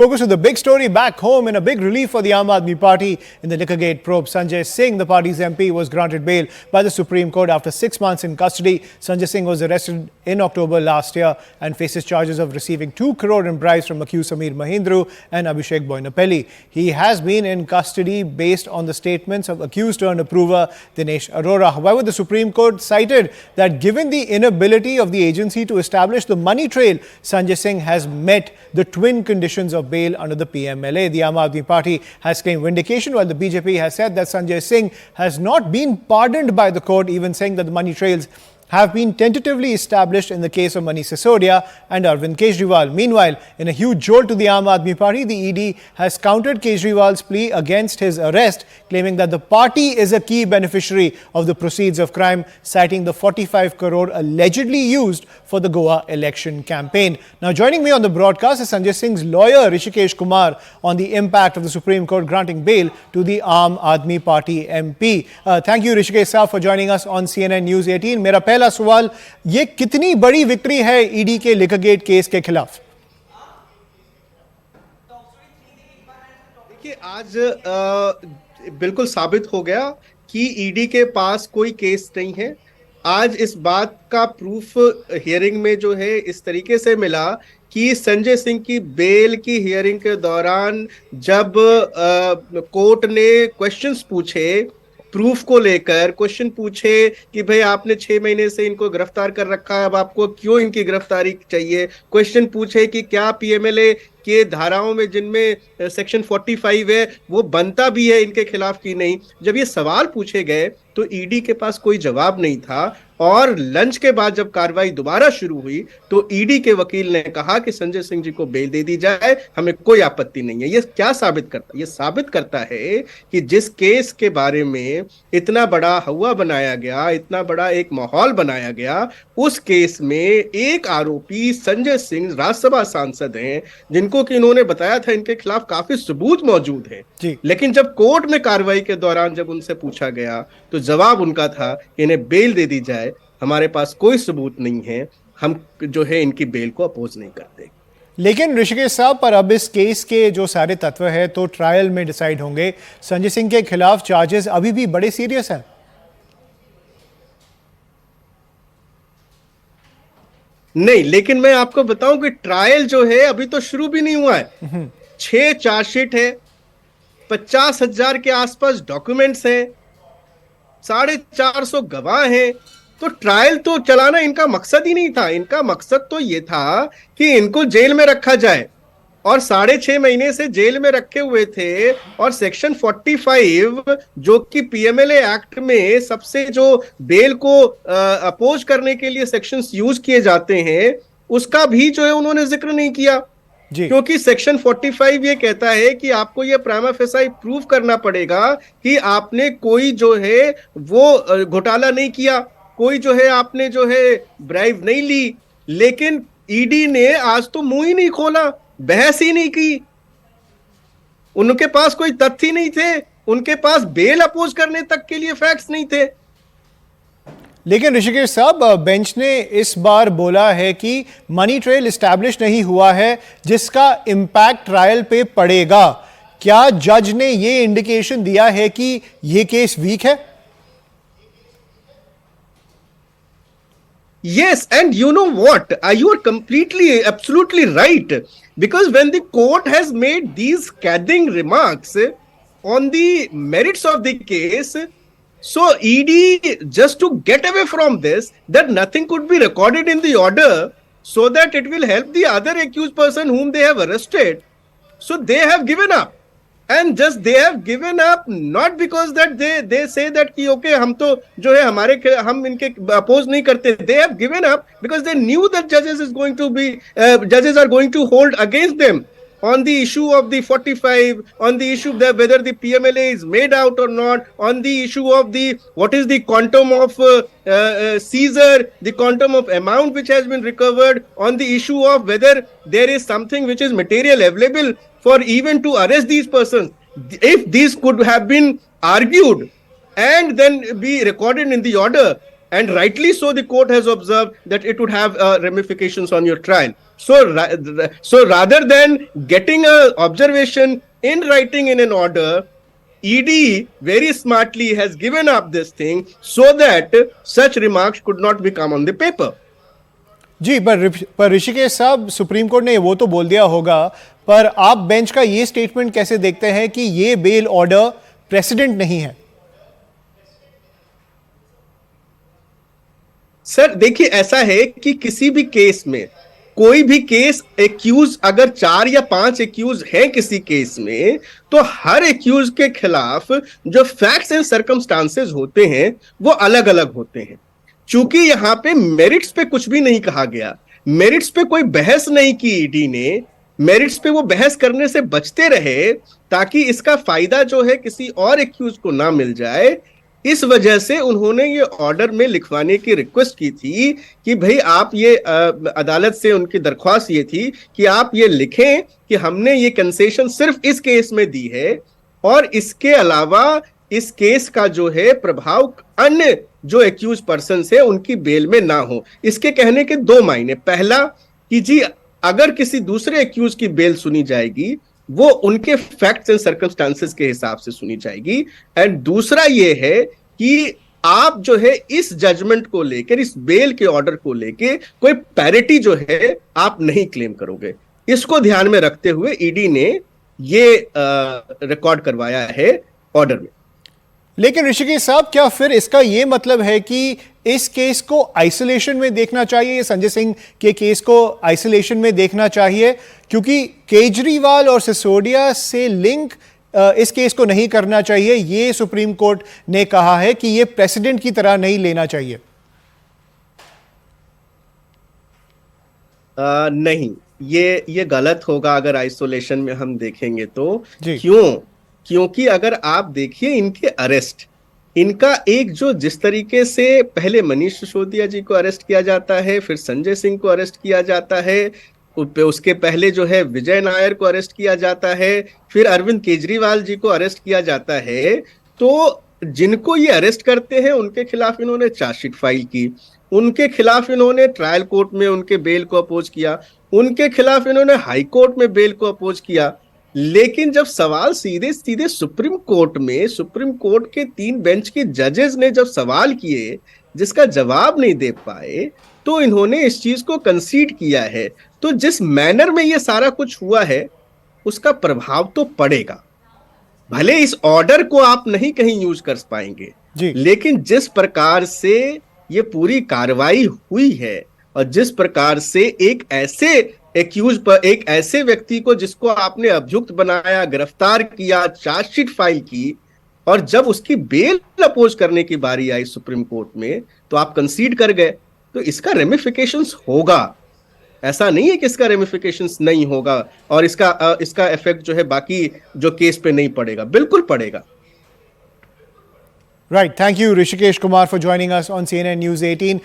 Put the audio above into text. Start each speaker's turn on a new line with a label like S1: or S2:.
S1: Focus to the big story back home in a big relief for the Aam Aadmi Party in the Liquorgate probe. Sanjay Singh, the party's MP, was granted bail by the Supreme Court after 6 months in custody. Sanjay Singh was arrested in October last year and faces charges of receiving 2 crore in bribes from accused Sameer Mahindru and Abhishek Boinapelli. He has been in custody based on the statements of accused turned approver Dinesh Arora. However, the Supreme Court cited that given the inability of the agency to establish the money trail, Sanjay Singh has met the twin conditions of bail under the PMLA. The Aam Aadmi Party has claimed vindication, while the BJP has said that Sanjay Singh has not been pardoned by the court, even saying that the money trails have been tentatively established in the case of Manish Sisodia and Arvind Kejriwal. Meanwhile, in a huge jolt to the Aam Aadmi Party, the ED has countered Kejriwal's plea against his arrest, claiming that the party is a key beneficiary of the proceeds of crime, citing the 45 crore allegedly used for the Goa election campaign. Now, joining me on the broadcast is Sanjay Singh's lawyer, Rishikesh Kumar, on the impact of the Supreme Court granting bail to the Aam Aadmi Party MP. Thank you, Rishikesh Sir, for joining us on CNN News 18. मेरा पहला सवाल, ये कितनी बड़ी victory है ED के लिकरगेट case के खिलाफ?
S2: देखिए, आज बिल्कुल साबित हो गया कि ईडी के पास कोई केस नहीं है। आज इस बात का प्रूफ हियरिंग में जो है इस तरीके से मिला कि संजय सिंह की बेल की हियरिंग के दौरान जब कोर्ट ने क्वेश्चंस पूछे, प्रूफ को लेकर क्वेश्चन पूछे कि भाई आपने 6 महीने से इनको गिरफ्तार कर रखा है, अब आपको क्यों इनकी गिरफ्तारी चाहिए। क्वेश्चन पूछे कि क्या पीएमएलए के धाराओं में जिनमें सेक्शन 45 है वो बनता भी है इनके खिलाफ की नहीं। जब ये सवाल पूछे गए तो ईडी के पास कोई जवाब नहीं था और लंच के बाद जब कार्रवाई दोबारा शुरू हुई तो ईडी के वकील ने कहा कि संजय सिंह जी को बेल दे दी जाए, हमें कोई आपत्ति नहीं है। ये क्या साबित करता है? ये साबित करता है कि जिस केस के बारे में इतना बड़ा हवा बनाया गया, इतना बड़ा एक माहौल बनाया गया, उस केस में एक आरोपी संजय सिंह राज्यसभा सांसद हैं जिनको कि इन्होंने बताया था इनके खिलाफ काफी सबूत मौजूद है। लेकिन जब कोर्ट में कार्रवाई के दौरान जब उनसे पूछा गया तो जवाब उनका था कि इन्हें बेल दे दी जाए, हमारे पास कोई सबूत नहीं है, हम जो है इनकी बेल को अपोज नहीं करते।
S1: लेकिन ऋषिकेश साहब, पर अब इस केस के जो सारे तत्व है तो ट्रायल में डिसाइड होंगे। संजय सिंह के खिलाफ चार्जेस अभी भी बड़े सीरियस हैं।
S2: नहीं, लेकिन मैं आपको बताऊं कि ट्रायल जो है अभी तो शुरू भी नहीं हुआ है। 6 चार्जशीट है, 50,000 के आसपास डॉक्यूमेंट्स हैं, 450 गवाह हैं। तो ट्रायल तो चलाना इनका मकसद ही नहीं था। इनका मकसद तो ये था कि इनको जेल में रखा जाए और 6.5 महीने से जेल में रखे हुए थे। और सेक्शन 45 जो कि पीएमएलए एक्ट में सबसे जो बेल को अपोज करने के लिए सेक्शंस यूज किए जाते हैं, उसका भी जो है उन्होंने जिक्र नहीं किया। क्योंकि सेक्शन 45 ये कहता है कि आपको ये प्राइमा फेसाई प्रूव करना पड़ेगा कि आपने कोई जो है वो घोटाला नहीं किया, कोई जो है आपने जो है ब्राइब नहीं ली। लेकिन ईडी ने आज तो मुंह ही नहीं खोला, बहस ही नहीं की। उनके पास कोई तथ्य नहीं थे, उनके पास बेल अपोज करने तक के लिए फैक्ट्स नहीं थे।
S1: लेकिन ऋषिकेश साहब, बेंच ने इस बार बोला है कि मनी ट्रेल एस्टैब्लिश नहीं हुआ है जिसका इंपैक्ट ट्रायल पे पड़ेगा। क्या जज ने ये इंडिकेशन दिया है कि ये केस वीक है?
S2: Yes, and you know what? You are absolutely right. Because when the court has made these scathing remarks on the merits of the case, so ED, just to get away from this, that nothing could be recorded in the order so that it will help the other accused person whom they have arrested. So they have given up. And just they have given up not because that they say that कि okay हम तो जो है हम इनके oppose नहीं करते। They have given up because they knew that judges are going to hold against them on the issue of the 45, on the issue that whether the PMLA is made out or not, on the issue of the what is the quantum of seizure, the quantum of amount which has been recovered, on the issue of whether there is something which is material available for even to arrest these persons. If these could have been argued and then be recorded in the order, and rightly so the court has observed that it would have ramifications on your trial. So rather than getting a observation in writing in an order, ED very smartly has given up this thing so that such remarks could not become on the paper.
S1: जी, पर ऋषिकेश साहब, supreme court ने वो तो बोल दिया होगा, पर आप बेंच का ये स्टेटमेंट कैसे देखते हैं कि ये बेल ऑर्डर प्रेसिडेंट नहीं है?
S2: सर देखिए, ऐसा है कि किसी भी केस में, कोई भी केस, एक्यूज अगर 4 या 5 एक्यूज हैं किसी केस में, तो हर एक्यूज के खिलाफ जो फैक्ट्स एंड सर्कमस्टांसेस होते हैं वो अलग अलग होते हैं। चूंकि यहां पे मेरिट्स पे कुछ भी नहीं कहा गया, मेरिट्स पे कोई बहस नहीं की ईडी ने, मेरिट्स पे वो बहस करने से बचते रहे ताकि इसका फायदा जो है किसी और एक्यूज को ना मिल जाए। इस वजह से उन्होंने ये ऑर्डर में लिखवाने की रिक्वेस्ट की थी कि भाई आप ये अदालत से उनकी दरख्वास्त ये थी कि आप ये लिखें कि हमने ये कंसेशन सिर्फ इस केस में दी है और इसके अलावा इस केस का जो है प्रभाव अन्य जो एक्यूज पर्सन है उनकी बेल में ना हो। इसके कहने के 2 मायने, पहला कि जी अगर किसी दूसरे एक्यूज की बेल सुनी जाएगी वो उनके फैक्ट्स एंड सर्कमस्टांसेस के हिसाब से सुनी जाएगी, एंड दूसरा ये है कि आप जो है इस जजमेंट को लेकर, इस बेल के ऑर्डर को लेकर कोई पैरिटी जो है आप नहीं क्लेम करोगे। इसको ध्यान में रखते हुए ईडी ने ये रिकॉर्ड करवाया है ऑर्डर में।
S1: लेकिन ऋषिकेश साहब, क्या फिर इसका यह मतलब है कि इस केस को आइसोलेशन में देखना चाहिए, संजय सिंह के केस को आइसोलेशन में देखना चाहिए, क्योंकि केजरीवाल और सिसोदिया से लिंक इस केस को नहीं करना चाहिए? ये सुप्रीम कोर्ट ने कहा है कि ये प्रेसिडेंट की तरह नहीं लेना चाहिए।
S2: नहीं, ये गलत होगा अगर आइसोलेशन में हम देखेंगे तो।
S1: जी।
S2: क्योंकि अगर आप देखिए इनके अरेस्ट, इनका एक जो जिस तरीके से पहले मनीष सिसोदिया जी को अरेस्ट किया जाता है, फिर संजय सिंह को अरेस्ट किया जाता है, उसके पहले जो है विजय नायर को अरेस्ट किया जाता है, फिर अरविंद केजरीवाल जी को अरेस्ट किया जाता है, तो जिनको ये अरेस्ट करते हैं उनके खिलाफ इन्होंने चार्जशीट फाइल की, उनके खिलाफ इन्होंने ट्रायल कोर्ट में उनके बेल को अपोज किया, उनके खिलाफ इन्होंने हाई कोर्ट में बेल को अपोज किया। लेकिन जब सवाल सीधे सीधे सुप्रीम कोर्ट में, सुप्रीम कोर्ट के 3 बेंच के जजेस ने जब सवाल किए जिसका जवाब नहीं दे पाए, तो इन्होंने इस चीज को कंसीड किया है। तो जिस मैनर में ये सारा कुछ हुआ है उसका प्रभाव तो पड़ेगा। भले इस ऑर्डर को आप नहीं कहीं यूज कर पाएंगे
S1: जी।
S2: लेकिन जिस प्रकार से ये पूरी कार्रवाई हुई है और जिस प्रकार से एक ऐसे एक्यूज पर, एक ऐसे व्यक्ति को जिसको आपने अभियुक्त बनाया, गिरफ्तार किया, चार्जशीट फाइल की, और जब उसकी बेल अपोज करने की बारी आई सुप्रीम कोर्ट में तो आप कंसीड कर गए, तो इसका रेमिफिकेशंस होगा। ऐसा नहीं है कि इसका रेमिफिकेशंस नहीं होगा और इसका इफेक्ट जो है बाकी जो केस पे नहीं पड़ेगा, बिल्कुल पड़ेगा।
S1: Right. Thank you, Rishikesh Kumar, for joining us on CNN News 18.